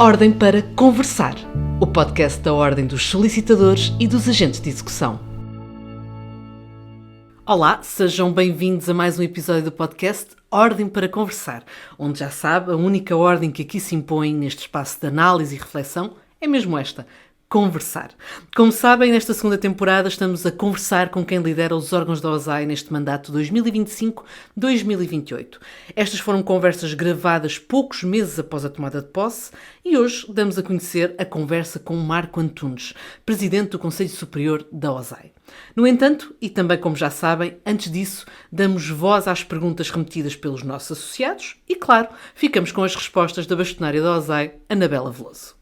Ordem para Conversar, o podcast da Ordem dos Solicitadores e dos Agentes de Execução. Olá, sejam bem-vindos a mais um episódio do podcast Ordem para Conversar, onde já sabe, a única ordem que aqui se impõe neste espaço de análise e reflexão é mesmo esta: conversar. Como sabem, nesta segunda temporada estamos a conversar com quem lidera os órgãos da OSAI neste mandato 2025-2028. Estas foram conversas gravadas poucos meses após a tomada de posse e hoje damos a conhecer a conversa com Marco Antunes, presidente do Conselho Superior da OSAI. No entanto, e também como já sabem, antes disso, damos voz às perguntas remetidas pelos nossos associados e, claro, ficamos com as respostas da bastonária da OSAI, Anabela Veloso.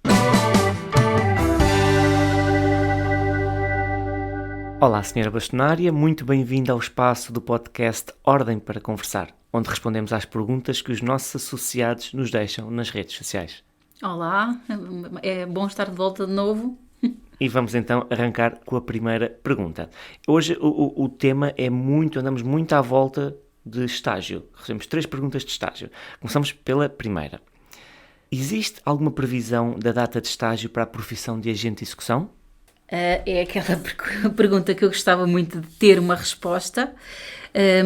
Olá, Sra. Bastonária, muito bem-vinda ao espaço do podcast Ordem para Conversar, onde respondemos às perguntas que os nossos associados nos deixam nas redes sociais. Olá, é bom estar de volta de novo. E vamos então arrancar com a primeira pergunta. Hoje o tema é andamos muito à volta de estágio. Recebemos 3 perguntas de estágio. Começamos pela primeira. Existe alguma previsão da data de estágio para a profissão de agente de execução? É aquela pergunta que eu gostava muito de ter uma resposta,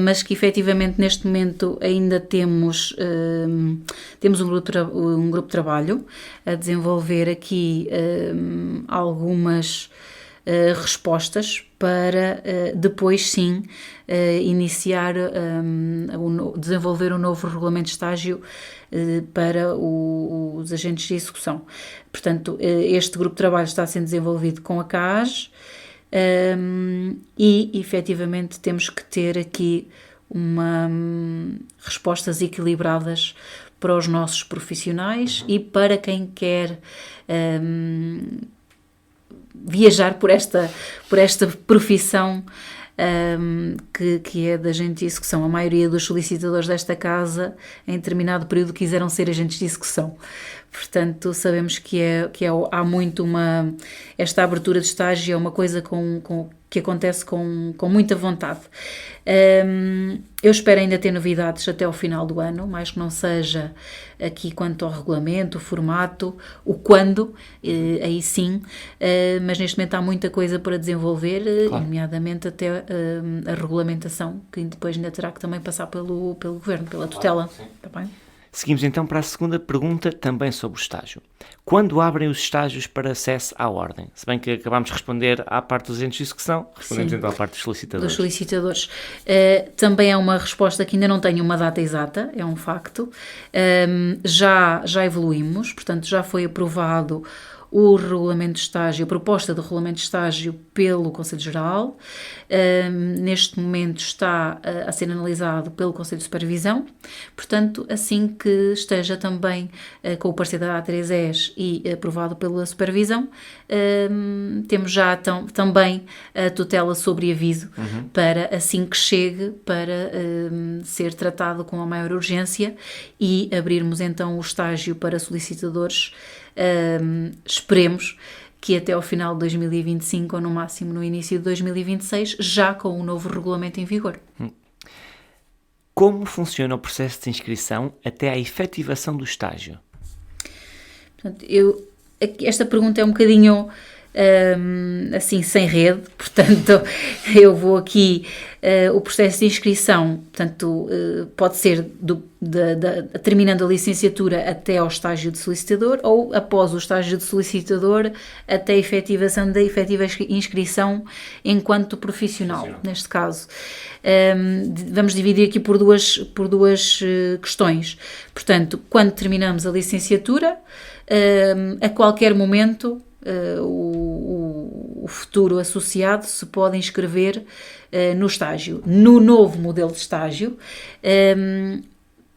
mas que efetivamente neste momento ainda temos um grupo de trabalho a desenvolver aqui algumas respostas para depois sim iniciar, desenvolver um novo regulamento de estágio para os agentes de execução. Portanto, este grupo de trabalho está sendo desenvolvido com a CAAS e, efetivamente, temos que ter aqui respostas equilibradas para os nossos profissionais e para quem quer viajar por esta profissão que é de agente de execução. A maioria dos solicitadores desta casa, em determinado período, quiseram ser agentes de execução. Portanto, sabemos que há muito esta abertura de estágio é uma coisa que acontece com muita vontade. Eu espero ainda ter novidades até ao final do ano, mais que não seja aqui quanto ao regulamento, o formato, o quando, aí sim, mas neste momento há muita coisa para desenvolver, claro. Nomeadamente até a regulamentação, que depois ainda terá que também passar pelo Governo, pela tutela. Claro, está bem? Seguimos então para a segunda pergunta, também sobre o estágio. Quando abrem os estágios para acesso à ordem? Se bem que acabámos de responder à parte dos agentes de execução, respondemos então à parte dos solicitadores. Dos solicitadores. Também é uma resposta que ainda não tenho uma data exata, é um facto. Já evoluímos, portanto já foi aprovado o regulamento de estágio, a proposta do regulamento de estágio pelo Conselho Geral. Neste momento está a ser analisado pelo Conselho de Supervisão. Portanto, assim que esteja também com o parecer da A3ES e aprovado pela Supervisão, temos já também a tutela sobre aviso para, assim que chegue, para ser tratado com a maior urgência e abrirmos então o estágio para solicitadores. Esperemos que até ao final de 2025 ou no máximo no início de 2026, já com o novo regulamento em vigor. Como funciona o processo de inscrição até à efetivação do estágio? Portanto, esta pergunta é um bocadinho assim, sem rede, portanto, eu vou aqui, o processo de inscrição, portanto, pode ser terminando a licenciatura até ao estágio de solicitador ou após o estágio de solicitador até a efetivação da efetiva inscrição enquanto profissional, neste caso. Vamos dividir aqui por duas questões. Portanto, quando terminamos a licenciatura, a qualquer momento, o futuro associado se pode inscrever no estágio. No novo modelo de estágio,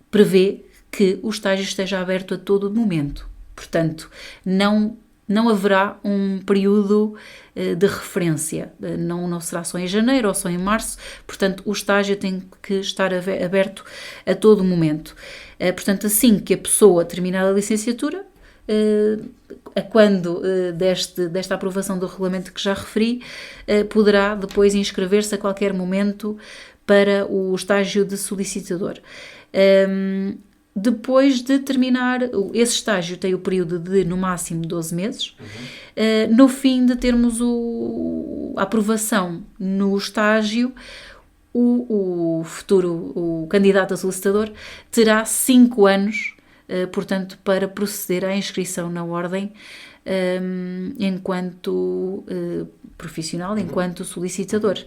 prevê que o estágio esteja aberto a todo momento. Portanto, não haverá um período de referência. Não será só em janeiro ou só em março. Portanto, o estágio tem que estar aberto a todo momento. Portanto, assim que a pessoa terminar a licenciatura, quando desta aprovação do regulamento que já referi, poderá depois inscrever-se a qualquer momento para o estágio de solicitador. depois de terminar, esse estágio tem o período de, no máximo, 12 meses. No fim de termos a aprovação no estágio, o candidato a solicitador terá 5 anos, portanto, para proceder à inscrição na ordem enquanto profissional, enquanto solicitador.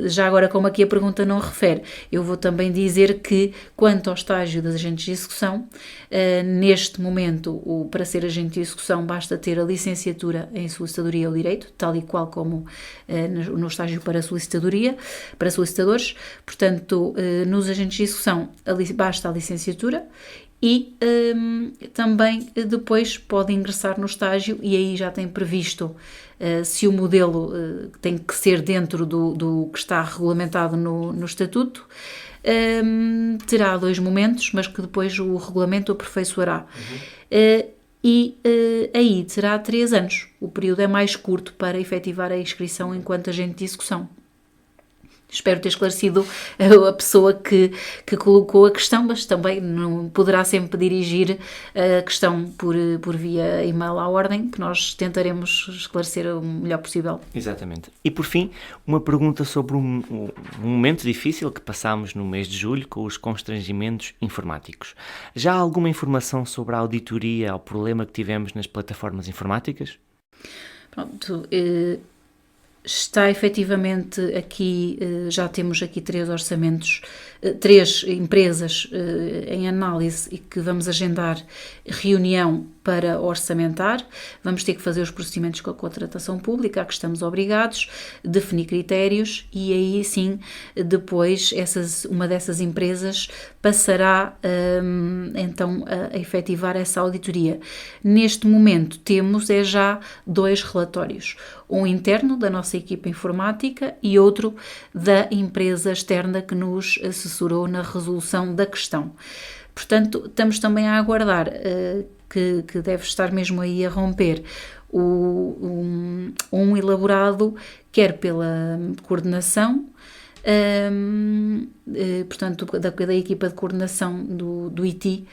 Já agora, como aqui a pergunta não refere, eu vou também dizer que, quanto ao estágio dos agentes de execução, neste momento, para ser agente de execução, basta ter a licenciatura em solicitadoria ou direito, tal e qual como no estágio para solicitadoria, para solicitadores. Portanto, nos agentes de execução, basta a licenciatura. E também depois pode ingressar no estágio, e aí já tem previsto, se o modelo tem que ser dentro do que está regulamentado no Estatuto, terá 2 momentos, mas que depois o regulamento aperfeiçoará. Aí terá 3 anos. O período é mais curto para efetivar a inscrição enquanto agente de execução. Espero ter esclarecido a pessoa que colocou a questão, mas também não poderá sempre dirigir a questão por via e-mail à ordem, que nós tentaremos esclarecer o melhor possível. Exatamente. E por fim, uma pergunta sobre um momento difícil que passámos no mês de julho com os constrangimentos informáticos. Já há alguma informação sobre a auditoria ao problema que tivemos nas plataformas informáticas? Pronto, está efetivamente aqui, já temos aqui 3 orçamentos, 3 empresas em análise e que vamos agendar reunião para orçamentar. Vamos ter que fazer os procedimentos com a contratação pública, a que estamos obrigados, definir critérios e aí sim, depois uma dessas empresas passará então a efetivar essa auditoria. Neste momento temos já 2 relatórios, um interno da nossa equipa informática e outro da empresa externa que nos assessorou na resolução da questão. Portanto, estamos também a aguardar que deve estar mesmo aí a romper um elaborado, quer pela coordenação, portanto, da equipa de coordenação do IT,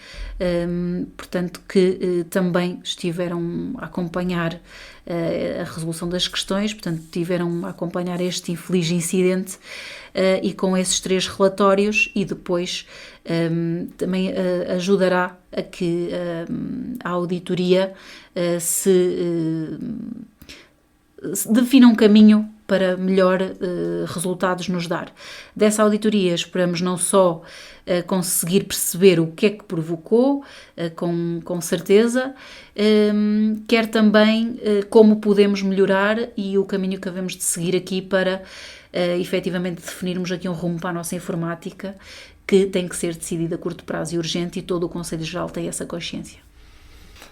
portanto, que também estiveram a acompanhar a resolução das questões, portanto, tiveram a acompanhar este infeliz incidente e com esses 3 relatórios e depois também ajudará a que a auditoria se defina um caminho para melhor resultados nos dar. Dessa auditoria esperamos não só conseguir perceber o que é que provocou, com certeza, quer também como podemos melhorar e o caminho que havemos de seguir aqui para efetivamente definirmos aqui um rumo para a nossa informática que tem que ser decidido a curto prazo e urgente, e todo o Conselho Geral tem essa consciência.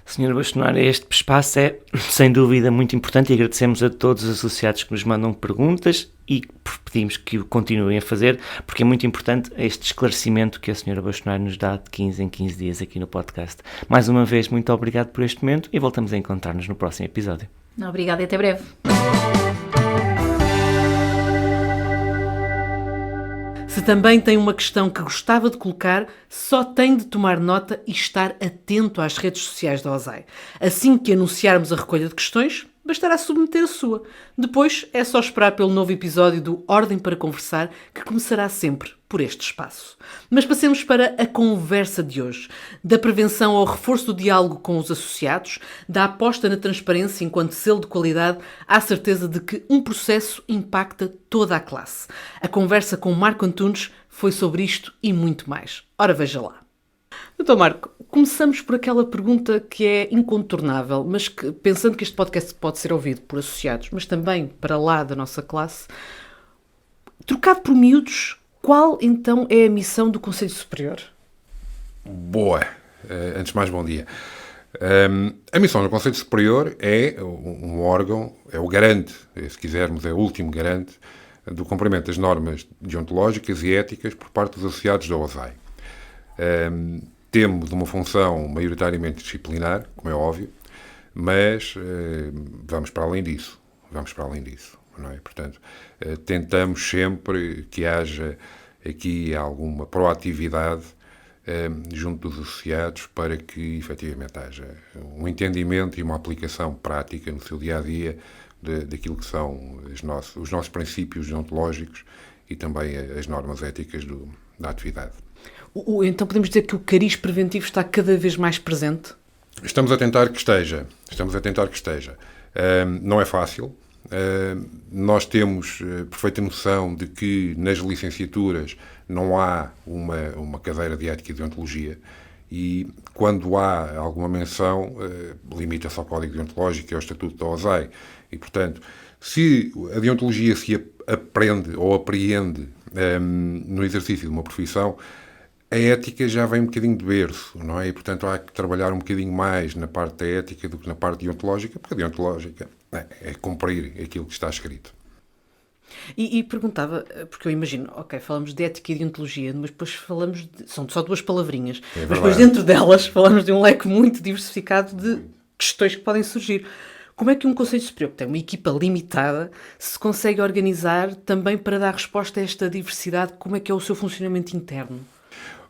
Senhora Bastonária, este espaço é sem dúvida muito importante e agradecemos a todos os associados que nos mandam perguntas e pedimos que o continuem a fazer, porque é muito importante este esclarecimento que a senhora Bastonária nos dá de 15 em 15 dias aqui no podcast. Mais uma vez, muito obrigado por este momento e voltamos a encontrar-nos no próximo episódio. Obrigada e até breve. Se também tem uma questão que gostava de colocar, só tem de tomar nota e estar atento às redes sociais da OSAI. Assim que anunciarmos a recolha de questões, bastará submeter a sua. Depois é só esperar pelo novo episódio do Ordem para Conversar, que começará sempre por este espaço. Mas passemos para a conversa de hoje. Da prevenção ao reforço do diálogo com os associados, da aposta na transparência enquanto selo de qualidade, à certeza de que um processo impacta toda a classe. A conversa com Marco Antunes foi sobre isto e muito mais. Ora, veja lá. Doutor Marco, começamos por aquela pergunta que é incontornável, mas que, pensando que este podcast pode ser ouvido por associados, mas também para lá da nossa classe, trocado por miúdos, qual então é a missão do Conselho Superior? Boa. Antes de mais, bom dia. A missão do Conselho Superior é um órgão, é o garante, se quisermos, é o último garante do cumprimento das normas deontológicas e éticas por parte dos associados da OSAI. Temos uma função maioritariamente disciplinar, como é óbvio, mas vamos para além disso. Não é? Portanto, tentamos sempre que haja aqui alguma proatividade junto dos associados para que efetivamente haja um entendimento e uma aplicação prática no seu dia-a-dia daquilo que são os nossos princípios deontológicos e também as normas éticas da atividade. Então podemos dizer que o cariz preventivo está cada vez mais presente? Estamos a tentar que esteja. Não é fácil. Nós temos perfeita noção de que nas licenciaturas não há uma cadeira de ética e deontologia e quando há alguma menção limita-se ao Código Deontológico e ao Estatuto da OSAI. E, portanto, se a deontologia se aprende ou apreende no exercício de uma profissão, a ética já vem um bocadinho de berço, não é? E, portanto, há que trabalhar um bocadinho mais na parte da ética do que na parte deontológica, porque a deontológica é cumprir aquilo que está escrito. E perguntava, porque eu imagino, ok, falamos de ética e deontologia, mas depois falamos são só duas palavrinhas, mas depois dentro delas falamos de um leque muito diversificado de questões que podem surgir. Como é que um Conselho Superior, que tem uma equipa limitada, se consegue organizar também para dar resposta a esta diversidade? Como é que é o seu funcionamento interno?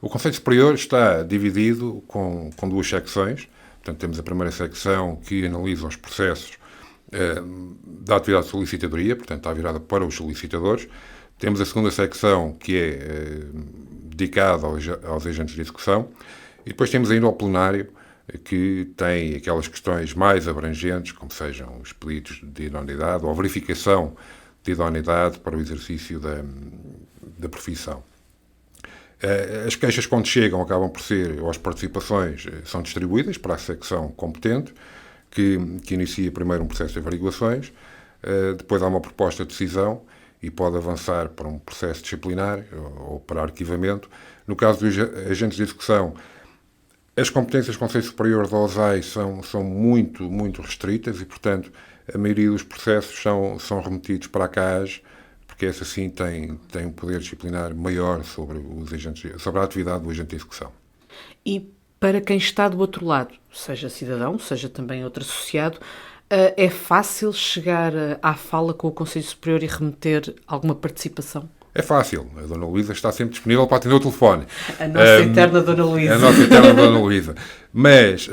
O Conselho Superior está dividido com duas secções. Portanto, temos a primeira secção que analisa os processos da atividade de solicitadoria, portanto, está virada para os solicitadores. Temos a segunda secção que é dedicada aos agentes de execução. E depois temos ainda o plenário, que tem aquelas questões mais abrangentes, como sejam os pedidos de idoneidade ou a verificação de idoneidade para o exercício da profissão. As queixas, quando chegam, acabam por ser, ou as participações, são distribuídas para a secção competente, que inicia primeiro um processo de averiguações, depois há uma proposta de decisão e pode avançar para um processo disciplinar ou para arquivamento. No caso dos agentes de execução, as competências do Conselho Superior da OSAI são muito, muito restritas e, portanto, a maioria dos processos são remetidos para a CAAS, porque essa sim tem um poder disciplinar maior sobre a atividade do agente de execução. E para quem está do outro lado, seja cidadão, seja também outro associado, é fácil chegar à fala com o Conselho Superior e remeter alguma participação? É fácil. A Dona Luísa está sempre disponível para atender o telefone. A nossa eterna Dona Luísa. A nossa eterna Dona Luísa. Mas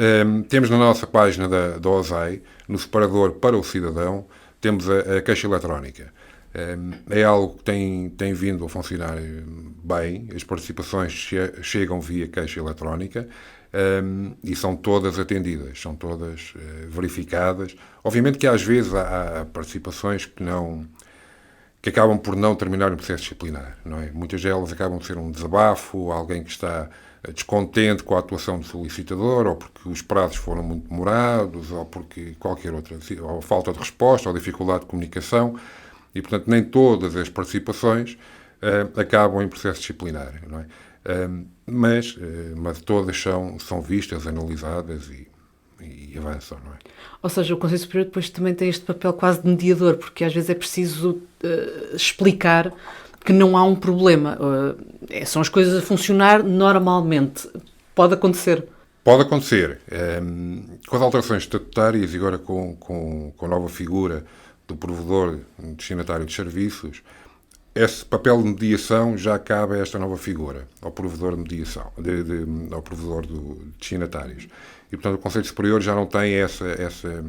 temos na nossa página da OSAI, no separador para o cidadão, temos a queixa eletrónica. É algo que tem vindo a funcionar bem. As participações chegam via queixa eletrónica e são todas atendidas, são todas verificadas. Obviamente que às vezes há participações que acabam por não terminar o processo disciplinar, não é? Muitas delas acabam por ser um desabafo, alguém que está descontente com a atuação do solicitador, ou porque os prazos foram muito demorados, ou porque qualquer outra, ou falta de resposta, ou dificuldade de comunicação. E, portanto, nem todas as participações acabam em processo disciplinar, não é? Mas todas são vistas, analisadas e avançam, não é? Ou seja, o Conselho Superior depois também tem este papel quase de mediador, porque às vezes é preciso explicar que não há um problema. São as coisas a funcionar normalmente. Pode acontecer. Pode acontecer. Com as alterações estatutárias e agora com a nova figura do provedor destinatário de serviços, esse papel de mediação já cabe a esta nova figura, ao provedor de mediação, ao provedor de destinatários. E, portanto, o Conselho Superior já não tem essa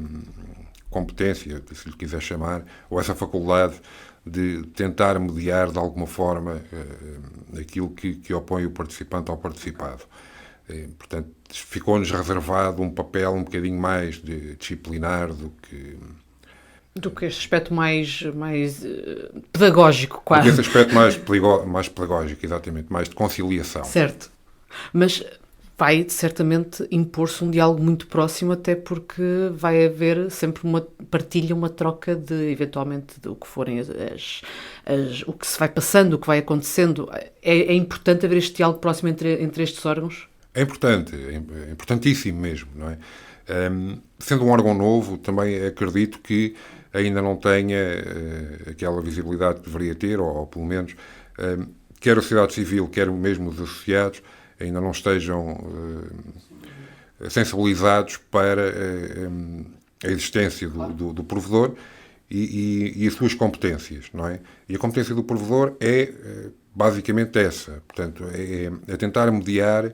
competência, se lhe quiser chamar, ou essa faculdade de tentar mediar de alguma forma aquilo que opõe o participante ao participado. Portanto, ficou-nos reservado um papel um bocadinho mais disciplinar do que este aspecto mais pedagógico, quase. Do que esse aspecto mais pedagógico, exatamente, mais de conciliação. Certo. Mas vai certamente impor-se um diálogo muito próximo, até porque vai haver sempre uma partilha, uma troca de, eventualmente, de o que forem o que se vai passando, o que vai acontecendo. É importante haver este diálogo próximo entre estes órgãos? É importante, é importantíssimo mesmo, não é? Sendo um órgão novo, também acredito que ainda não tenha aquela visibilidade que deveria ter, ou pelo menos, quer a sociedade civil, quer mesmo os associados, ainda não estejam sensibilizados para a existência do provedor e as suas competências, não é? E a competência do provedor é basicamente essa, portanto, é tentar mediar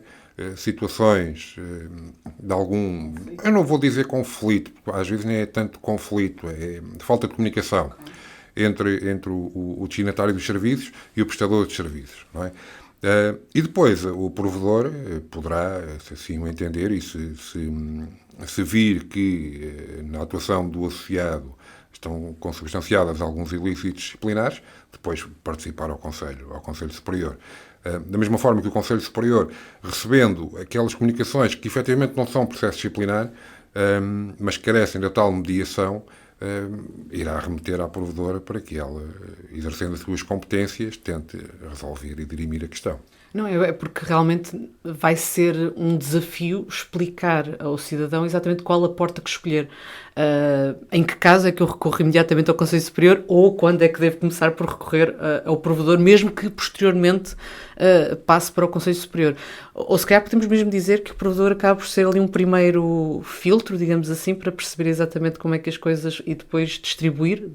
situações de algum, eu não vou dizer conflito, porque às vezes nem é tanto conflito, é falta de comunicação entre o destinatário dos serviços e o prestador de serviços, não é? E depois o provedor poderá, se assim o entender, e se vir que na atuação do associado estão consubstanciadas alguns ilícitos disciplinares, depois participar ao Conselho Superior. Da mesma forma que o Conselho Superior, recebendo aquelas comunicações que efetivamente não são processo disciplinar, mas carecem da tal mediação, irá remeter à provedora para que ela, exercendo as suas competências, tente resolver e dirimir a questão. Não, é porque realmente vai ser um desafio explicar ao cidadão exatamente qual a porta que escolher. Em que caso é que eu recorro imediatamente ao Conselho Superior ou quando é que devo começar por recorrer ao provedor, mesmo que posteriormente passe para o Conselho Superior. Ou se calhar podemos mesmo dizer que o provedor acaba por ser ali um primeiro filtro, digamos assim, para perceber exatamente como é que as coisas e depois distribuir.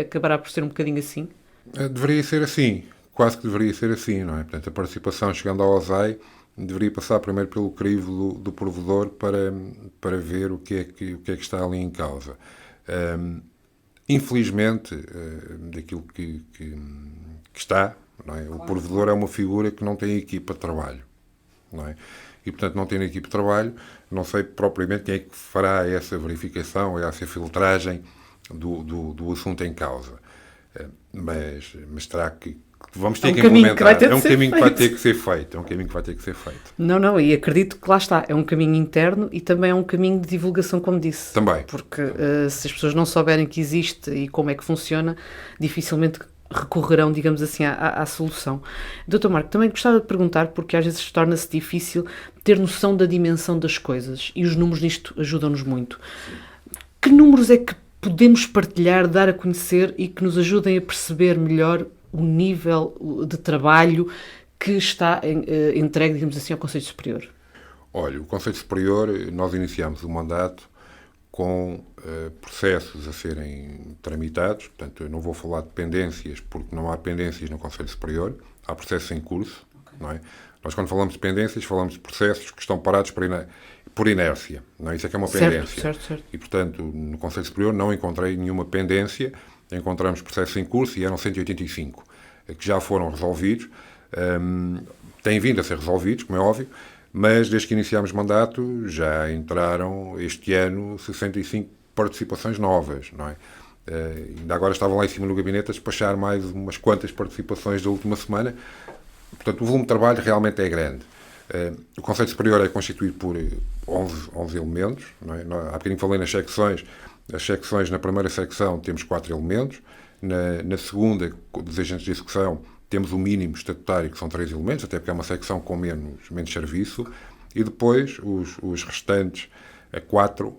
Acabará por ser um bocadinho assim. Deveria ser assim. Quase que deveria ser assim, não é? Portanto, a participação chegando ao OSAI deveria passar primeiro pelo crivo do provedor para ver o que é que está ali em causa. Infelizmente, daquilo que está, não é? O provedor é uma figura que não tem equipa de trabalho, não é? E, portanto, não tendo equipa de trabalho, não sei propriamente quem é que fará essa verificação, essa filtragem do assunto em causa. Mas terá que vamos ter que implementar. É um caminho que vai ter que ser feito. É um caminho que vai ter que ser feito. Não, e acredito que lá está. É um caminho interno e também é um caminho de divulgação, como disse. Também. Porque se as pessoas não souberem que existe e como é que funciona, dificilmente recorrerão, digamos assim, à solução. Dr. Marco, também gostava de perguntar, porque às vezes torna-se difícil ter noção da dimensão das coisas e os números nisto ajudam-nos muito. Que números é que podemos partilhar, dar a conhecer e que nos ajudem a perceber melhor o nível de trabalho que está entregue, digamos assim, ao Conselho Superior? Olha, o Conselho Superior, nós iniciamos o mandato com processos a serem tramitados, portanto, eu não vou falar de pendências, porque não há pendências no Conselho Superior, há processos em curso, não é? Nós, quando falamos de pendências, falamos de processos que estão parados por inércia, não é? Isso é que é uma pendência. Certo. E, portanto, no Conselho Superior não encontrei nenhuma pendência, encontramos processos em curso e eram 185, que já foram resolvidos, têm vindo a ser resolvidos, como é óbvio, mas desde que iniciámos mandato já entraram este ano 65 participações novas, não é? Ainda agora estava lá em cima no gabinete a despachar mais umas quantas participações da última semana, portanto o volume de trabalho realmente é grande. O Conselho Superior é constituído por 11 elementos, não é? Há bocadinho falei nas secções. As secções, na primeira secção temos 4 elementos, na segunda, dos agentes de execução, temos o mínimo estatutário, que são 3 elementos, até porque é uma secção com menos serviço, e depois os restantes 4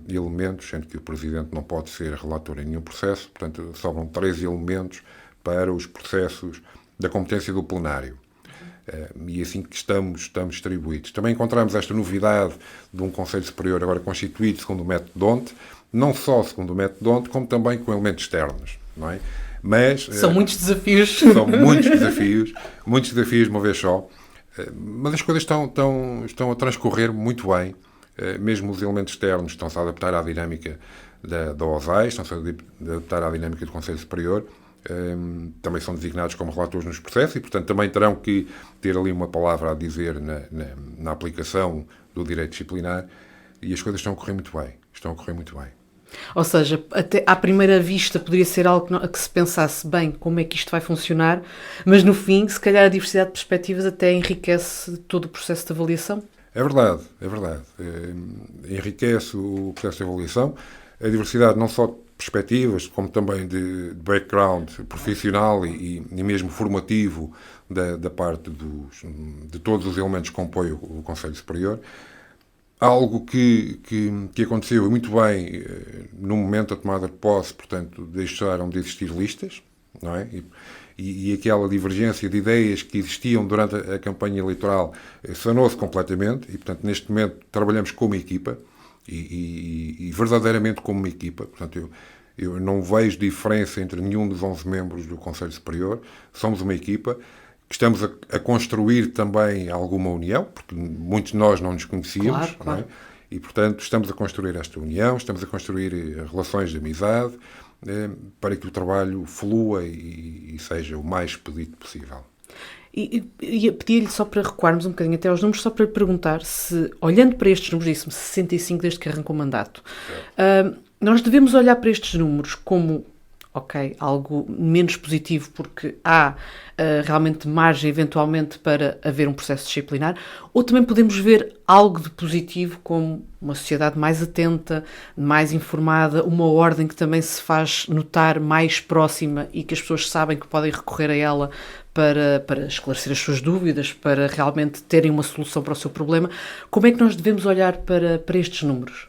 elementos, sendo que o Presidente não pode ser relator em nenhum processo, portanto sobram 3 elementos para os processos da competência do plenário. E assim que estamos distribuídos. Também encontramos esta novidade de um Conselho Superior agora constituído segundo o método D'Hondt, não só segundo o método D'Hondt, como também com elementos externos, não é? Mas, são muitos desafios. São muitos desafios de uma vez só, mas as coisas estão a transcorrer muito bem, mesmo os elementos externos estão-se a adaptar à dinâmica da OSAI, estão-se a adaptar à dinâmica do Conselho Superior, também são designados como relatores nos processos e, portanto, também terão que ter ali uma palavra a dizer na aplicação do direito disciplinar e as coisas estão a correr muito bem. Ou seja, até à primeira vista poderia ser algo que se pensasse bem como é que isto vai funcionar, mas no fim, se calhar a diversidade de perspectivas até enriquece todo o processo de avaliação. É verdade. Enriquece o processo de avaliação, a diversidade não só de perspectivas, como também de background profissional e mesmo formativo da parte de todos os elementos que compõem o Conselho Superior. Algo que aconteceu muito bem no momento da tomada de posse, portanto, deixaram de existir listas, não é? E aquela divergência de ideias que existiam durante a campanha eleitoral sanou-se completamente e, portanto, neste momento trabalhamos como equipa e verdadeiramente como uma equipa. Portanto, Eu não vejo diferença entre nenhum dos 11 membros do Conselho Superior. Somos uma equipa que estamos a construir também alguma união, porque muitos de nós não nos conhecíamos, Claro. não é? E, portanto, estamos a construir esta união, estamos a construir relações de amizade para que o trabalho flua e seja o mais expedito possível. E pedia-lhe só para recuarmos um bocadinho até aos números, só para lhe perguntar se, olhando para estes números, disse-me 65 desde que arrancou o mandato, nós devemos olhar para estes números como, ok, algo menos positivo porque há realmente margem eventualmente para haver um processo disciplinar, ou também podemos ver algo de positivo como uma sociedade mais atenta, mais informada, uma ordem que também se faz notar mais próxima e que as pessoas sabem que podem recorrer a ela para esclarecer as suas dúvidas, para realmente terem uma solução para o seu problema. Como é que nós devemos olhar para estes números?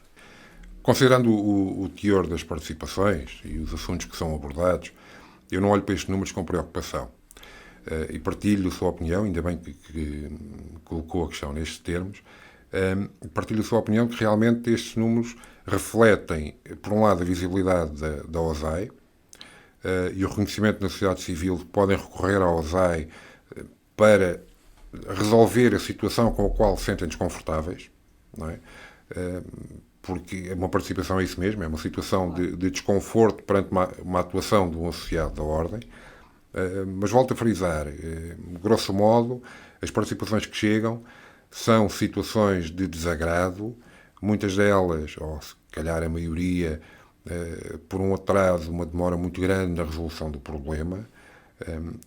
Considerando o teor das participações e os assuntos que são abordados, eu não olho para estes números com preocupação. E partilho a sua opinião, ainda bem que colocou a questão nestes termos, partilho a sua opinião que realmente estes números refletem, por um lado, a visibilidade da OSAE e o reconhecimento na sociedade civil que podem recorrer à OSAE para resolver a situação com a qual se sentem desconfortáveis, não é? Porque uma participação é isso mesmo, é uma situação de desconforto perante uma atuação de um associado da Ordem. Mas volto a frisar, grosso modo, as participações que chegam são situações de desagrado, muitas delas, ou se calhar a maioria, por um atraso, uma demora muito grande na resolução do problema,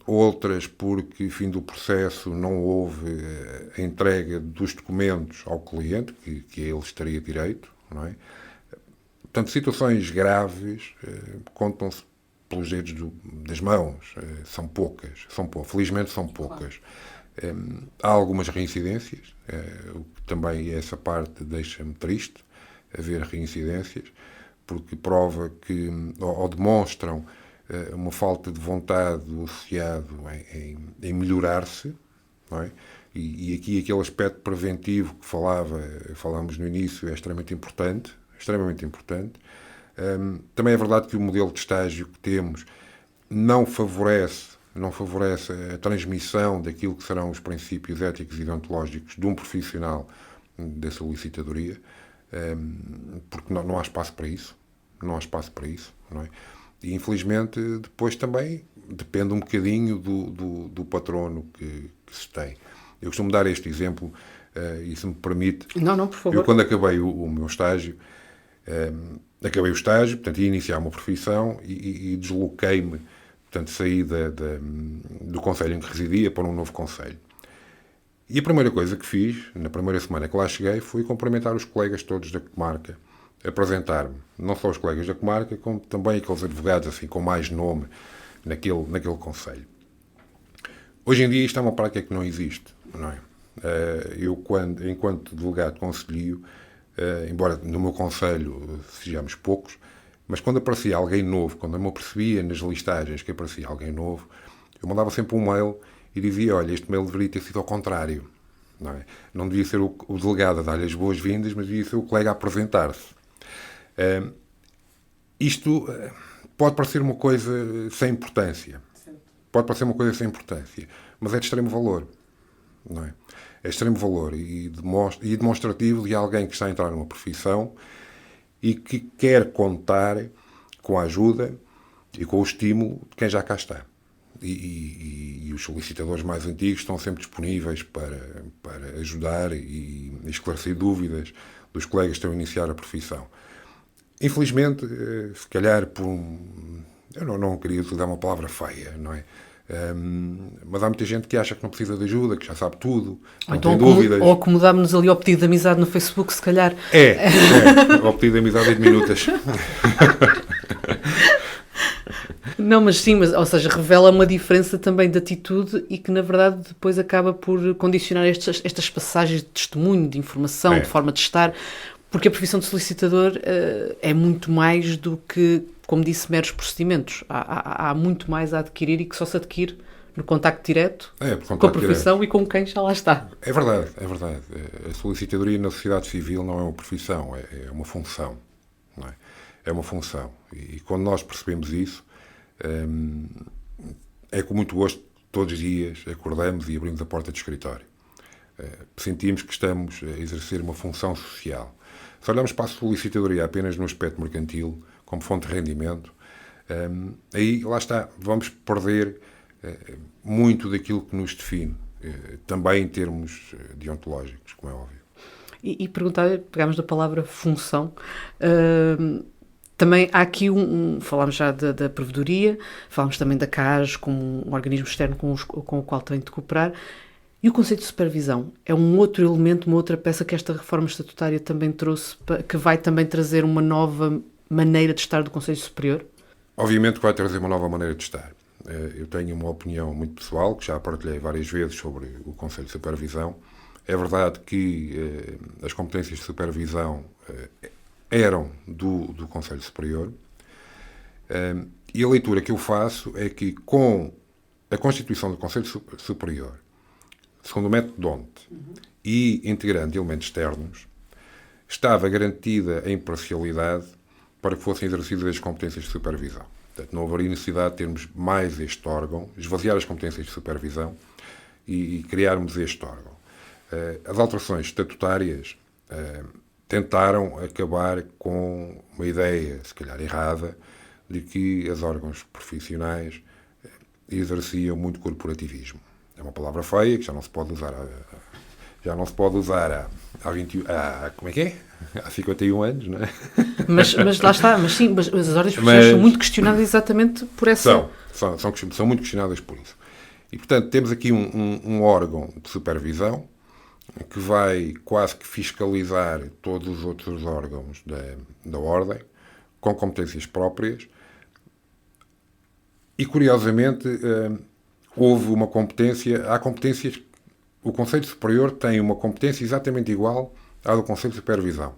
outras porque, fim do processo, não houve a entrega dos documentos ao cliente, que a ele estaria direito, não é? Portanto, situações graves contam-se pelos dedos das mãos, são poucas, felizmente são poucas. Há algumas reincidências, o que também essa parte deixa-me triste, haver reincidências, porque prova que, ou demonstram uma falta de vontade do associado em melhorar-se, não é? E aqui aquele aspecto preventivo que falámos no início é extremamente importante. Também é verdade que o modelo de estágio que temos não favorece a transmissão daquilo que serão os princípios éticos e deontológicos de um profissional da solicitadoria, porque não há espaço para isso. Não é? E, infelizmente, depois também depende um bocadinho do patrono que se tem. Eu costumo dar este exemplo, e se me permite... Não, por favor. Eu, quando acabei o meu estágio, portanto, ia iniciar uma profissão e desloquei-me, portanto, saí do concelho em que residia para um novo concelho. E a primeira coisa que fiz, na primeira semana que lá cheguei, foi cumprimentar os colegas todos da comarca, apresentar-me, não só os colegas da comarca, como também aqueles advogados assim, com mais nome naquele concelho. Hoje em dia isto é uma prática que não existe, não é? Eu, enquanto delegado concelhio, embora no meu concelho sejamos poucos, mas quando aparecia alguém novo, quando eu me apercebia nas listagens que aparecia alguém novo, eu mandava sempre um mail e dizia, olha, este mail deveria ter sido ao contrário. Não é? Não devia ser o delegado a dar-lhe as boas-vindas, mas devia ser o colega a apresentar-se. Isto pode parecer uma coisa sem importância. Mas é de extremo valor. Não é? É de extremo valor e demonstrativo de alguém que está a entrar numa profissão e que quer contar com a ajuda e com o estímulo de quem já cá está. E os solicitadores mais antigos estão sempre disponíveis para ajudar e esclarecer dúvidas dos colegas que estão a iniciar a profissão. Infelizmente, se calhar eu não queria utilizar uma palavra feia, não é? Mas há muita gente que acha que não precisa de ajuda, que já sabe tudo, não tem dúvidas. Ou acomodámos-nos ali ao pedido de amizade no Facebook, se calhar. Ao pedido de amizade é de minutas. Não, mas sim, ou seja, revela uma diferença também de atitude e que, na verdade, depois acaba por condicionar estas passagens de testemunho, de informação, de forma de estar, porque a profissão de solicitador é muito mais do que, como disse, meros procedimentos. Há muito mais a adquirir e que só se adquire no contacto direto com a profissão e com quem já lá está. É verdade. A solicitadoria na sociedade civil não é uma profissão, é uma função. Não é? é uma função. E quando nós percebemos isso, é com muito gosto, todos os dias, acordamos e abrimos a porta do escritório. Sentimos que estamos a exercer uma função social. Se olharmos para a solicitadoria apenas no aspecto mercantil, como fonte de rendimento, aí, lá está, vamos perder muito daquilo que nos define, também em termos deontológicos, como é óbvio. E perguntar, pegámos da palavra função, também há aqui falámos já da provedoria, falámos também da CAS como um organismo externo com o qual tem de cooperar, e o conceito de supervisão é um outro elemento, uma outra peça que esta reforma estatutária também trouxe, que vai também trazer uma nova maneira de estar do Conselho Superior? Obviamente que vai trazer uma nova maneira de estar. Eu tenho uma opinião muito pessoal, que já partilhei várias vezes sobre o Conselho de Supervisão. É verdade que as competências de supervisão eram do Conselho Superior, e a leitura que eu faço é que com a constituição do Conselho Superior, segundo o método D'Hondt, e integrando elementos externos, estava garantida a imparcialidade para que fossem exercidas as competências de supervisão. Portanto, não haveria necessidade de termos mais este órgão, esvaziar as competências de supervisão e criarmos este órgão. As alterações estatutárias tentaram acabar com uma ideia, se calhar errada, de que os órgãos profissionais exerciam muito corporativismo. É uma palavra feia que já não se pode usar como é que é? Há 51 anos, não é? Mas lá está, mas as ordens profissionais são muito questionadas exatamente por essa... São muito questionadas por isso. E, portanto, temos aqui um órgão de supervisão que vai quase que fiscalizar todos os outros órgãos da Ordem, com competências próprias. E, curiosamente, houve uma competência... Há competências... O Conselho Superior tem uma competência exatamente igual à do Conselho de Supervisão.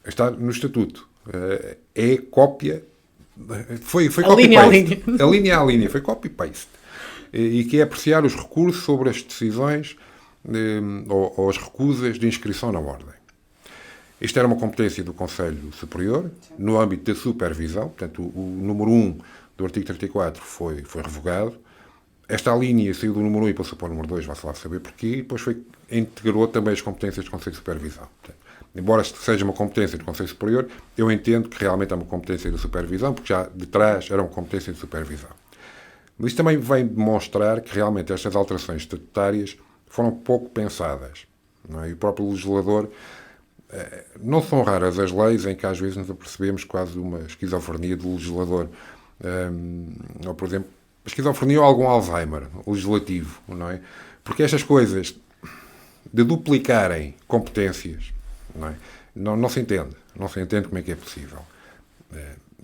Está no Estatuto. É cópia... Foi copy-paste. A linha a linha. Foi copy-paste. E que é apreciar os recursos sobre as decisões ou as recusas de inscrição na Ordem. Isto era uma competência do Conselho Superior, no âmbito da supervisão. Portanto, o número 1 do artigo 34 foi revogado. Esta linha saiu do número 1 e passou para o número 2, vai-se lá saber porquê, e depois integrou também as competências do Conselho de Supervisão. Portanto, embora seja uma competência do Conselho Superior, eu entendo que realmente é uma competência de supervisão, porque já de trás era uma competência de supervisão. Mas isto também vem demonstrar que realmente estas alterações estatutárias foram pouco pensadas. Não é? E o próprio legislador... Não são raras as leis em que às vezes nos apercebemos quase uma esquizofrenia do legislador. Ou, por exemplo, esquizofrenia ou algum Alzheimer legislativo, não é? Porque estas coisas de duplicarem competências, não é? Não se entende. Não se entende como é que é possível.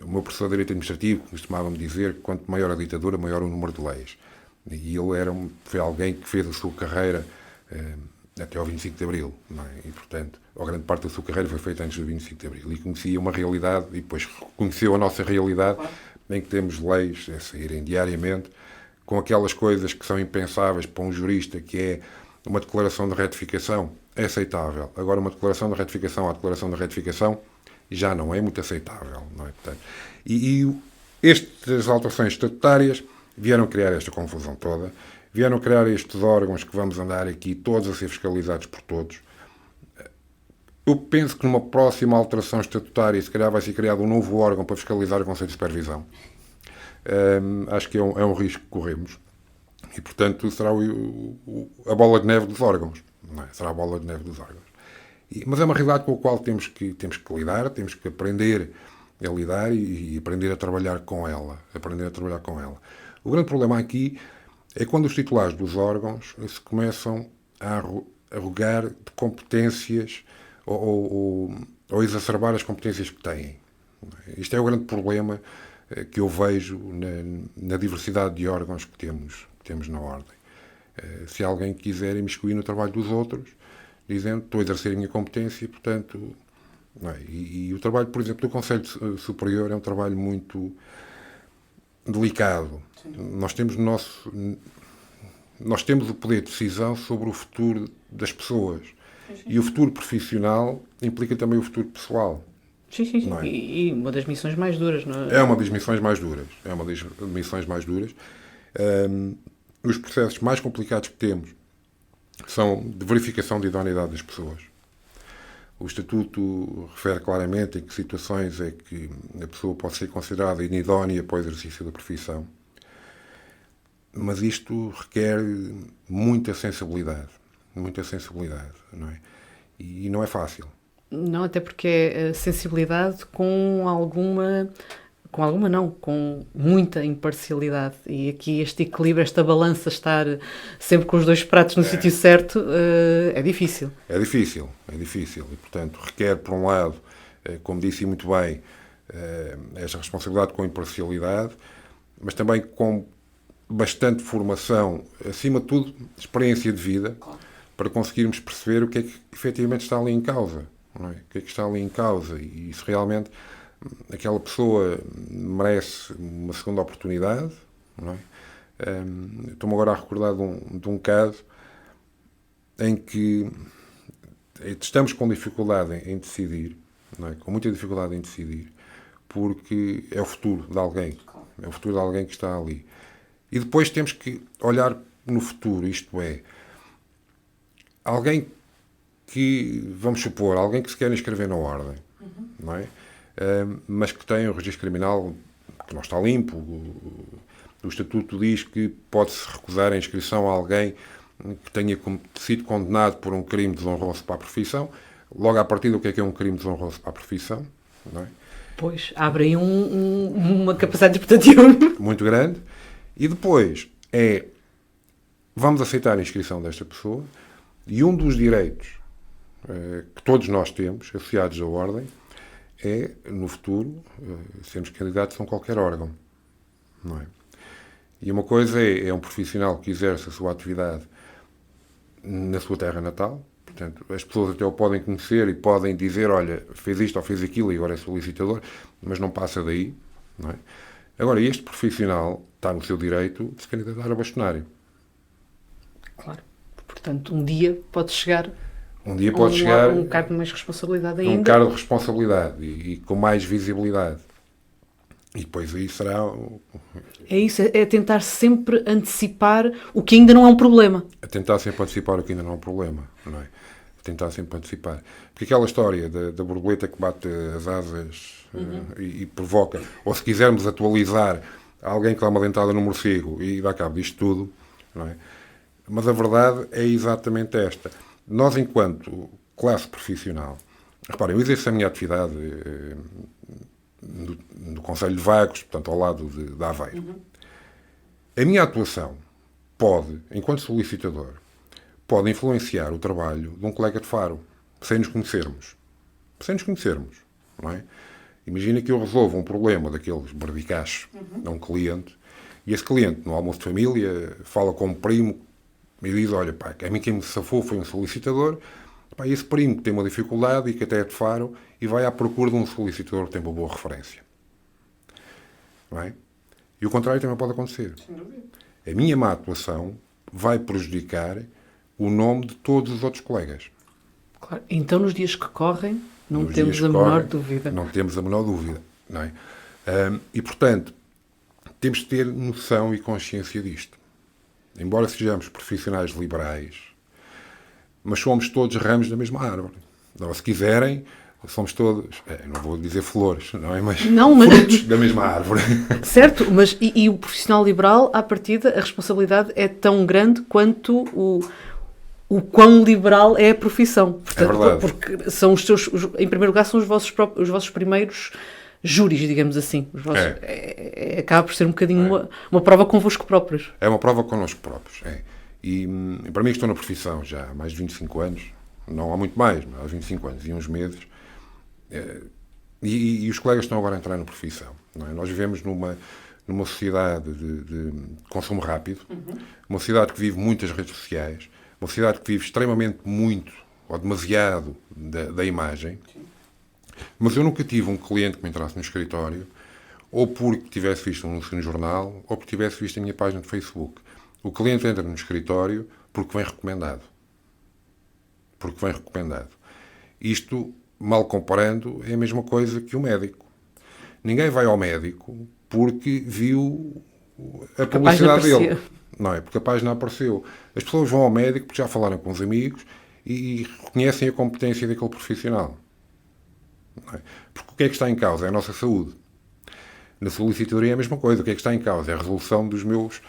O meu professor de Direito Administrativo costumava-me dizer que quanto maior a ditadura, maior o número de leis. E ele foi alguém que fez a sua carreira até ao 25 de Abril, não é? E, portanto, a grande parte da sua carreira foi feita antes do 25 de Abril. E conhecia uma realidade, e depois conheceu a nossa realidade, em que temos leis a saírem diariamente, com aquelas coisas que são impensáveis para um jurista, que é uma declaração de retificação, é aceitável. Agora, uma declaração de retificação à declaração de retificação já não é muito aceitável, não é? Portanto, e estas alterações estatutárias vieram criar esta confusão toda, vieram criar estes órgãos que vamos andar aqui todos a ser fiscalizados por todos. Eu penso que numa próxima alteração estatutária, se calhar vai ser criado um novo órgão para fiscalizar o Conselho de Supervisão. Acho que é um risco que corremos. E, portanto, será a bola de neve dos órgãos. Não é? Será a bola de neve dos órgãos. Mas é uma realidade com a qual temos que lidar, temos que aprender a lidar e aprender a trabalhar com ela. O grande problema aqui é quando os titulares dos órgãos se começam a arrogar de competências ou exacerbar as competências que têm. Isto é o grande problema que eu vejo na diversidade de órgãos que temos na Ordem. Se alguém quiser imiscuir no trabalho dos outros, dizendo estou a exercer a minha competência, portanto... Não é? E o trabalho, por exemplo, do Conselho Superior é um trabalho muito delicado. Nós temos o poder de decisão sobre o futuro das pessoas. E o futuro profissional implica também o futuro pessoal. Sim, sim, sim. Não é? E uma das missões mais duras, não é? É uma das missões mais duras. É uma das missões mais duras. Os processos mais complicados que temos são de verificação de idoneidade das pessoas. O Estatuto refere claramente em que situações é que a pessoa pode ser considerada inidónea para o exercício da profissão. Mas isto requer muita sensibilidade, não é? E não é fácil. Não, até porque é sensibilidade com muita imparcialidade. E aqui este equilíbrio, esta balança, estar sempre com os dois pratos no sítio certo, é difícil. É difícil. E, portanto, requer, por um lado, como disse muito bem, esta responsabilidade com imparcialidade, mas também com bastante formação, acima de tudo, experiência de vida, para conseguirmos perceber o que é que efetivamente está ali em causa. Não é? O que é que está ali em causa e se realmente aquela pessoa merece uma segunda oportunidade. Não é? Estou-me agora a recordar de um caso em que estamos com dificuldade em decidir, não é? Com muita dificuldade em decidir, porque é o futuro de alguém. É o futuro de alguém que está ali. E depois temos que olhar no futuro, isto é, alguém que, vamos supor, alguém que se quer inscrever na ordem, não é? Mas que tem um registro criminal que não está limpo. O Estatuto diz que pode-se recusar a inscrição a alguém que tenha sido condenado por um crime desonroso para a profissão. Logo à partida, o que é um crime desonroso para a profissão? Não é? Pois, abre aí uma capacidade interpretativa muito grande. E depois vamos aceitar a inscrição desta pessoa e um dos direitos que todos nós temos, associados à ordem, é, no futuro, sermos candidatos a qualquer órgão. Não é? E uma coisa é um profissional que exerce a sua atividade na sua terra natal, portanto, as pessoas até o podem conhecer e podem dizer, olha, fez isto ou fez aquilo e agora é solicitador, mas não passa daí. Não é? Agora, este profissional está no seu direito de se candidatar a bastonário. Claro. Portanto, um dia pode chegar um cargo de mais responsabilidade ainda. Um cargo de responsabilidade e com mais visibilidade. E depois aí será... É isso, é tentar sempre antecipar o que ainda não é um problema. A tentar sempre antecipar o que ainda não é um problema, não é? Tentar sempre antecipar. Porque aquela história da borboleta que bate as asas e provoca, ou se quisermos atualizar alguém que dá uma dentada no morcego e dá cabo disto tudo, não é? Mas a verdade é exatamente esta. Nós, enquanto classe profissional, reparem, eu exerço a minha atividade no Concelho de Vagos, portanto, ao lado de Aveiro. A minha atuação pode, enquanto solicitador, pode influenciar o trabalho de um colega de Faro, sem nos conhecermos. Sem nos conhecermos, não é? Imagina que eu resolvo um problema daqueles barbicachos a um cliente, e esse cliente, no almoço de família, fala com um primo e diz, olha, pá, a mim quem me safou foi um solicitador, pá, esse primo que tem uma dificuldade e que até é de Faro, e vai à procura de um solicitador que tem uma boa referência. Não é? E o contrário também pode acontecer. A minha má atuação vai prejudicar o nome de todos os outros colegas. Claro. Então, nos dias que correm, não temos a menor dúvida. Não temos a menor dúvida. Não é? E, portanto, temos de ter noção e consciência disto. Embora sejamos profissionais liberais, mas somos todos ramos da mesma árvore. Ou, se quiserem, somos todos, não vou dizer flores, não é? Mas frutos da mesma árvore. Certo, mas e o profissional liberal, à partida, a responsabilidade é tão grande quanto o quão liberal é a profissão. Portanto, é verdade. Porque são em primeiro lugar, são os vossos primeiros júris, digamos assim. Acaba por ser um bocadinho uma prova convosco próprios. É uma prova connosco próprios. E para mim, que estou na profissão já há mais de 25 anos, não há muito mais, mas há 25 anos e uns meses, e os colegas estão agora a entrar na profissão. Não é? Nós vivemos numa sociedade de consumo rápido, uma sociedade que vive muitas redes sociais, uma sociedade que vive extremamente muito ou demasiado da imagem. Mas eu nunca tive um cliente que me entrasse no escritório ou porque tivesse visto um anúncio no jornal ou porque tivesse visto a minha página de Facebook. O cliente entra no escritório porque vem recomendado. Isto mal comparando, é a mesma coisa que o médico. Ninguém vai ao médico porque viu a publicidade dele. Não é? Porque a página apareceu. As pessoas vão ao médico porque já falaram com os amigos e reconhecem a competência daquele profissional. Não é? Porque o que é que está em causa? É a nossa saúde. Na solicitadoria é a mesma coisa. O que é que está em causa? É a resolução dos meus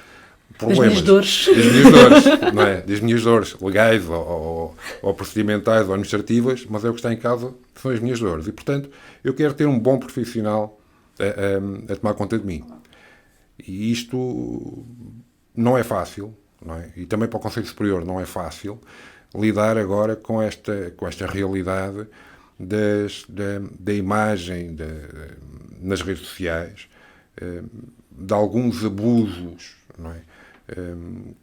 problemas. Das minhas dores. Das minhas dores, não é? Das minhas dores legais ou procedimentais ou administrativas, mas é o que está em causa, são as minhas dores. E, portanto, eu quero ter um bom profissional a tomar conta de mim. E isto não é fácil, não é? E também para o Conselho Superior não é fácil lidar agora com esta realidade da imagem nas redes sociais, de alguns abusos, não é?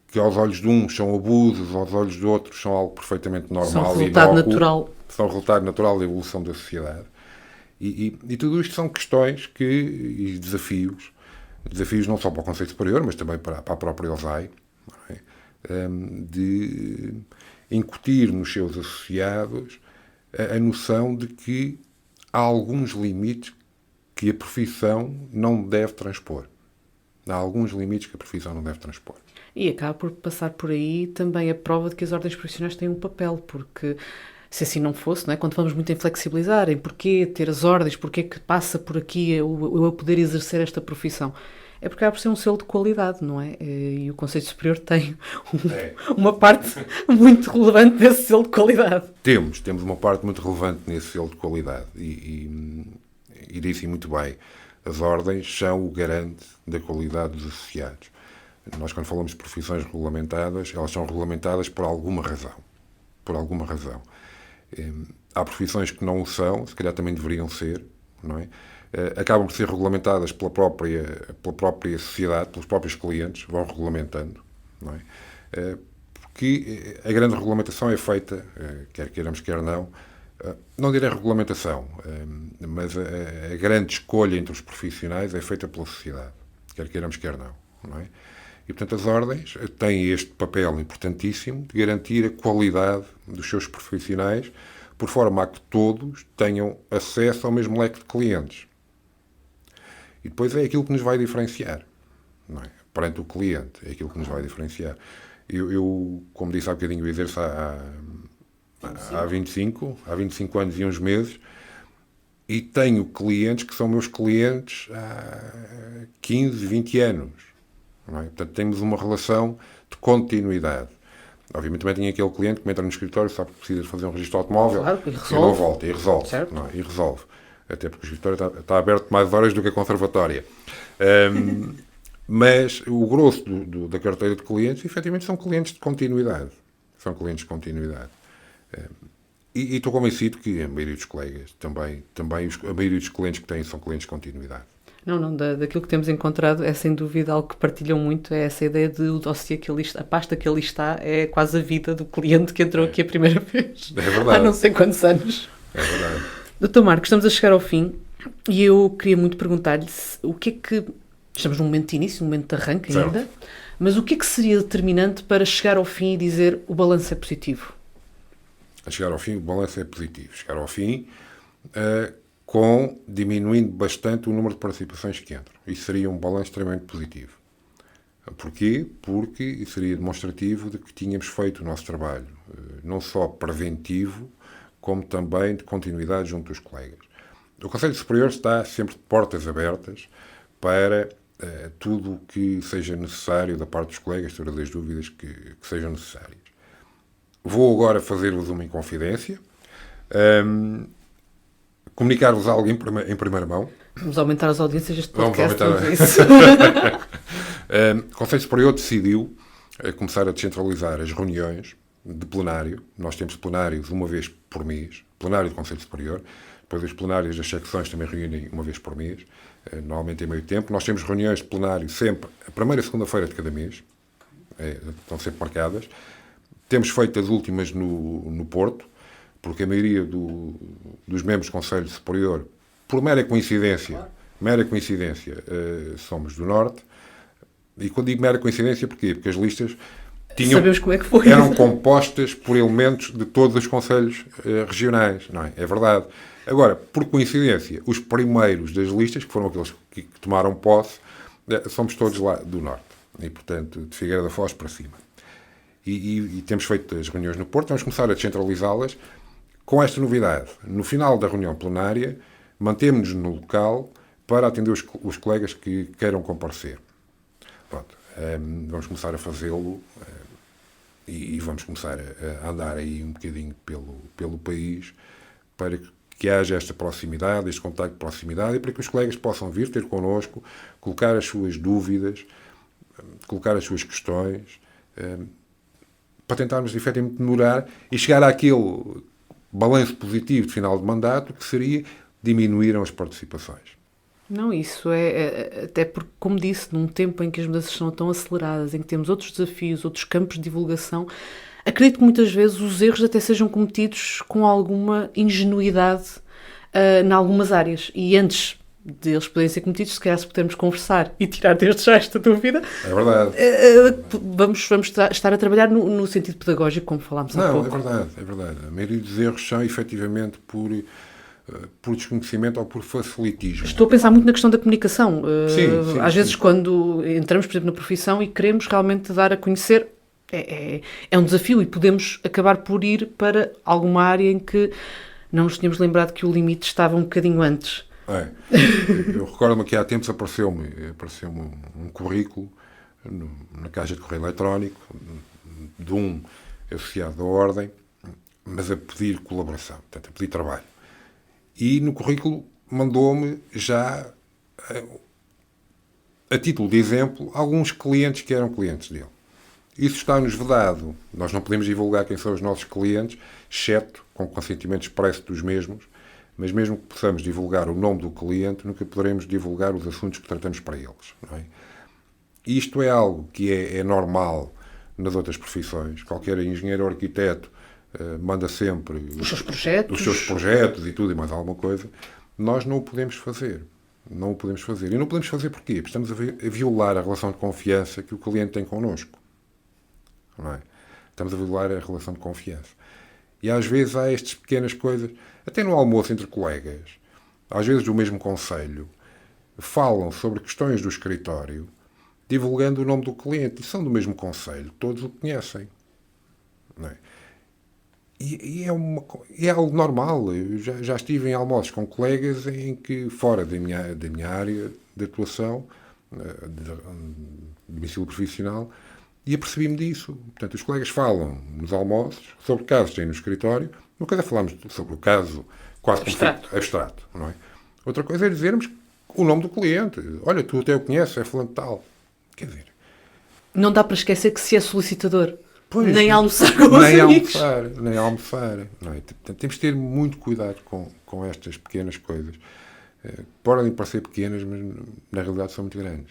Que aos olhos de uns são abusos, aos olhos de outros são algo perfeitamente normal. São resultado natural. São resultado natural da evolução da sociedade. E tudo isto são questões e desafios não só para o Conselho Superior, mas também para a própria OSAI, não é? De incutir nos seus associados a noção de que há alguns limites que a profissão não deve transpor. Há alguns limites que a profissão não deve transpor. E acaba por passar por aí também a prova de que as ordens profissionais têm um papel, porque se assim não fosse, não é? Quando vamos muito em flexibilizar, em porquê ter as ordens, porquê que passa por aqui eu poder exercer esta profissão, é porque acaba por ser um selo de qualidade, não é? E o Conselho Superior tem uma parte muito relevante nesse selo de qualidade. Temos uma parte muito relevante nesse selo de qualidade e disse muito bem, as ordens são o garante da qualidade dos associados. Nós, quando falamos de profissões regulamentadas, elas são regulamentadas por alguma razão. Por alguma razão. Há profissões que não o são, se calhar também deveriam ser, não é? Acabam por ser regulamentadas pela própria sociedade, pelos próprios clientes, vão regulamentando, não é? Porque a grande regulamentação é feita, quer queiramos, quer não direi regulamentação, mas a grande escolha entre os profissionais é feita pela sociedade, quer queiramos, quer não é? E, portanto, as ordens têm este papel importantíssimo de garantir a qualidade dos seus profissionais, por forma a que todos tenham acesso ao mesmo leque de clientes. E depois é aquilo que nos vai diferenciar, não é? Perante o cliente, é aquilo que nos vai diferenciar. Eu como disse há bocadinho, eu exerço há 25 anos e uns meses, e tenho clientes que são meus clientes há 15, 20 anos. Não é? Portanto, temos uma relação de continuidade. Obviamente também tenho aquele cliente que me entra no escritório, sabe que precisa de fazer um registro automóvel, claro, e não volta, e resolve. Não é? E resolve. Até porque o escritório está aberto mais horas do que a conservatória. Mas o grosso da carteira de clientes, efetivamente, são clientes de continuidade. São clientes de continuidade. E estou convencido que a maioria dos colegas, também a maioria dos clientes que têm são clientes de continuidade. Não, daquilo que temos encontrado é sem dúvida algo que partilham muito, é essa ideia de o dossiê que ali está, a pasta que ali está é quase a vida do cliente que entrou aqui a primeira vez. É verdade. Há não sei quantos anos. É verdade. Doutor Marco, estamos a chegar ao fim e eu queria muito perguntar-lhe o que é que... Estamos num momento de início, num momento de arranque ainda, certo, mas o que é que seria determinante para chegar ao fim e dizer o balanço é positivo? A chegar ao fim, o balanço é positivo. Chegar ao fim com diminuindo bastante o número de participações que entram. Isso seria um balanço extremamente positivo. Porquê? Porque isso seria demonstrativo de que tínhamos feito o nosso trabalho, não só preventivo, como também de continuidade junto dos colegas. O Conselho Superior está sempre de portas abertas para tudo o que seja necessário da parte dos colegas, todas as dúvidas que sejam necessárias. Vou agora fazer-vos uma inconfidência, comunicar-vos algo em primeira mão. Vamos aumentar as audiências deste podcast. O Conselho Superior decidiu começar a descentralizar as reuniões de plenário. Nós temos plenários uma vez por mês, plenário do Conselho Superior. Depois os plenários das secções também reúnem uma vez por mês, normalmente em meio tempo. Nós temos reuniões de plenário sempre a primeira e segunda-feira de cada mês, estão sempre marcadas. Temos feito as últimas no Porto, porque a maioria dos membros do Conselho Superior, por mera coincidência, somos do Norte. E quando digo mera coincidência, porquê? Porque as listas Sabemos como é que foi. Eram compostas por elementos de todos os conselhos regionais, não é? É verdade. Agora, por coincidência, os primeiros das listas, que foram aqueles que tomaram posse, somos todos lá do Norte. E, portanto, de Figueira da Foz para cima. E temos feito as reuniões no Porto, vamos começar a descentralizá-las com esta novidade. No final da reunião plenária, mantemos-nos no local para atender os colegas que queiram comparecer. Pronto, vamos começar a fazê-lo e vamos começar a andar aí um bocadinho pelo país para que haja esta proximidade, este contacto de proximidade e para que os colegas possam vir ter connosco, colocar as suas dúvidas, colocar as suas questões, para tentarmos efetivamente melhorar e chegar àquele balanço positivo de final de mandato que seria diminuíram as participações. Não, isso é até porque, como disse, num tempo em que as mudanças são tão aceleradas, em que temos outros desafios, outros campos de divulgação, acredito que muitas vezes os erros até sejam cometidos com alguma ingenuidade em algumas áreas. E antes deles poderem ser cometidos, se calhar se pudermos conversar e tirar desde já esta dúvida, é verdade. Vamos estar a trabalhar no sentido pedagógico, como falámos há pouco. Não, é verdade. A maioria dos erros são efetivamente por desconhecimento ou por facilitismo. Estou a pensar muito na questão da comunicação. Sim, às vezes, quando entramos, por exemplo, na profissão e queremos realmente dar a conhecer, é um desafio e podemos acabar por ir para alguma área em que não nos tínhamos lembrado que o limite estava um bocadinho antes. Eu recordo-me que há tempos apareceu-me um currículo na caixa de correio eletrónico de um associado da Ordem, mas a pedir colaboração, portanto, a pedir trabalho. E no currículo mandou-me já, a título de exemplo, alguns clientes que eram clientes dele. Isso está-nos vedado. Nós não podemos divulgar quem são os nossos clientes, exceto com consentimento expresso dos mesmos, mas mesmo que possamos divulgar o nome do cliente, nunca poderemos divulgar os assuntos que tratamos para eles. Não é? Isto é algo que é normal nas outras profissões. Qualquer engenheiro ou arquiteto manda sempre os seus projetos e tudo e mais alguma coisa. Nós não o podemos fazer. Não o podemos fazer. E não podemos fazer porquê? Porque estamos a violar a relação de confiança que o cliente tem connosco. Não é? Estamos a violar a relação de confiança. E às vezes há estas pequenas coisas, até no almoço entre colegas, às vezes do mesmo conselho, falam sobre questões do escritório, divulgando o nome do cliente. E são do mesmo conselho, todos o conhecem. Não é? E é algo normal. Eu já estive em almoços com colegas em que, fora da minha área de atuação, de domicílio profissional, e apercebi-me disso. Portanto, os colegas falam nos almoços sobre casos que têm no escritório. Uma coisa é falarmos sobre o caso quase abstrato, não é? Outra coisa é dizermos o nome do cliente. Olha, tu até o conheces, é fulano tal. Quer dizer... Não dá para esquecer que se é solicitador, pois, nem almoçar com os amigos. Nem almoçar. Não é? Portanto, temos de ter muito cuidado com estas pequenas coisas. Podem parecer pequenas, mas na realidade são muito grandes.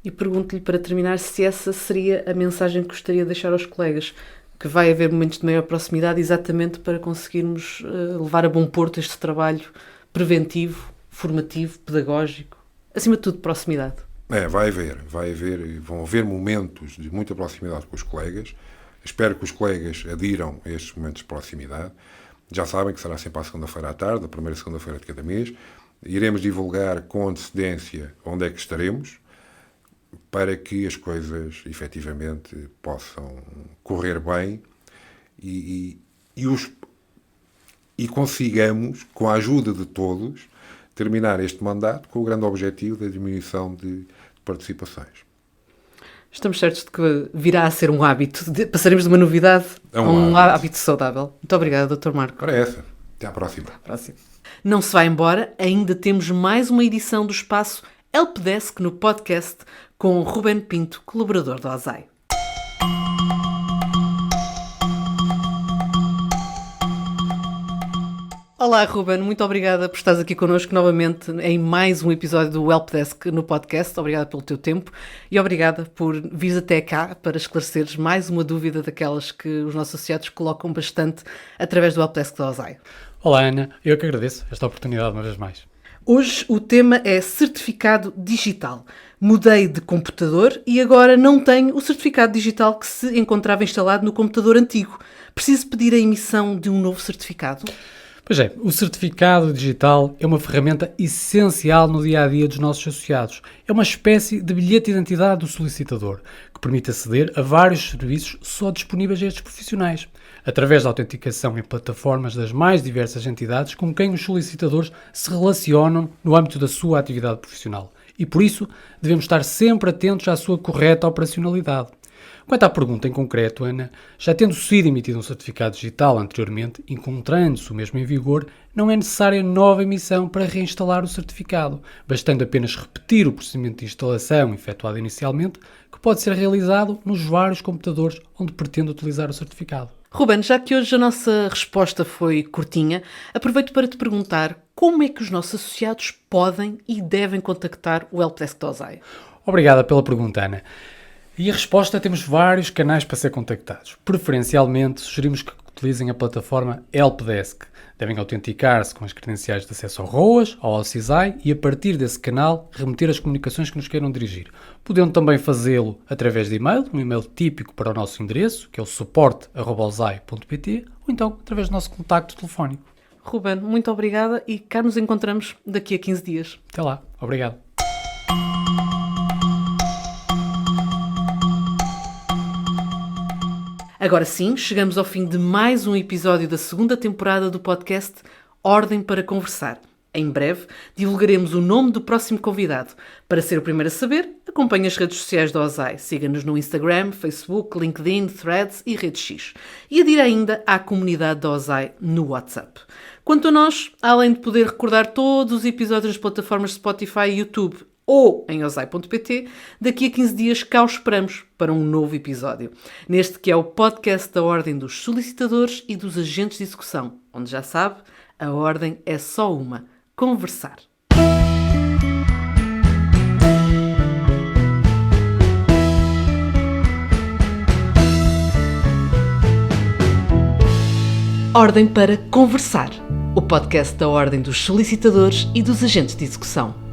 E pergunto-lhe, para terminar, se essa seria a mensagem que gostaria de deixar aos colegas, que vai haver momentos de maior proximidade exatamente para conseguirmos levar a bom porto este trabalho preventivo, formativo, pedagógico, acima de tudo, proximidade. Vai haver, vão haver momentos de muita proximidade com os colegas. Espero que os colegas adiram a estes momentos de proximidade. Já sabem que será sempre à segunda-feira à tarde, a primeira segunda-feira de cada mês. Iremos divulgar com antecedência onde é que estaremos, para que as coisas efetivamente possam correr bem e consigamos, com a ajuda de todos, terminar este mandato com o grande objetivo da diminuição de participações. Estamos certos de que virá a ser um hábito. Passaremos de uma novidade a um hábito saudável. Muito obrigada, Dr. Marco. Para essa. Até à próxima. Não se vá embora, ainda temos mais uma edição do espaço Helpdesk no podcast com Ruben Pinto, colaborador da OSAI. Olá, Ruben, muito obrigada por estares aqui connosco novamente em mais um episódio do Helpdesk no podcast. Obrigada pelo teu tempo e obrigada por vires até cá para esclareceres mais uma dúvida daquelas que os nossos associados colocam bastante através do Helpdesk da OSAI. Olá, Ana. Eu que agradeço esta oportunidade uma vez mais. Hoje o tema é certificado digital. Mudei de computador e agora não tenho o certificado digital que se encontrava instalado no computador antigo. Preciso pedir a emissão de um novo certificado? Pois é, o certificado digital é uma ferramenta essencial no dia-a-dia dos nossos associados. É uma espécie de bilhete de identidade do solicitador, que permite aceder a vários serviços só disponíveis a estes profissionais, através da autenticação em plataformas das mais diversas entidades com quem os solicitadores se relacionam no âmbito da sua atividade profissional. E por isso, devemos estar sempre atentos à sua correta operacionalidade. Quanto à pergunta em concreto, Ana, já tendo sido emitido um certificado digital anteriormente, encontrando-se o mesmo em vigor, não é necessária nova emissão para reinstalar o certificado, bastando apenas repetir o procedimento de instalação efetuado inicialmente, que pode ser realizado nos vários computadores onde pretende utilizar o certificado. Ruben, já que hoje a nossa resposta foi curtinha, aproveito para te perguntar como é que os nossos associados podem e devem contactar o Helpdesk da OSAI? Obrigada pela pergunta, Ana. E a resposta, temos vários canais para ser contactados. Preferencialmente, sugerimos que utilizem a plataforma Helpdesk. Devem autenticar-se com as credenciais de acesso ao ROAS, ao OSISAI e, a partir desse canal, remeter as comunicações que nos queiram dirigir. Podendo também fazê-lo através de e-mail, um e-mail típico para o nosso endereço, que é o suporte@osai.pt, ou então através do nosso contacto telefónico. Ruben, muito obrigada e cá nos encontramos daqui a 15 dias. Até lá. Obrigado. Agora sim, chegamos ao fim de mais um episódio da segunda temporada do podcast Ordem para Conversar. Em breve, divulgaremos o nome do próximo convidado. Para ser o primeiro a saber, acompanhe as redes sociais da OSAI. Siga-nos no Instagram, Facebook, LinkedIn, Threads e Rede X. E adira ainda à comunidade da OSAI no WhatsApp. Quanto a nós, além de poder recordar todos os episódios das plataformas Spotify e YouTube ou em osai.pt, daqui a 15 dias cá os esperamos para um novo episódio. Neste que é o podcast da Ordem dos Solicitadores e dos Agentes de Execução, onde já sabe, a ordem é só uma: conversar. Ordem para Conversar, o podcast da Ordem dos Solicitadores e dos Agentes de Execução.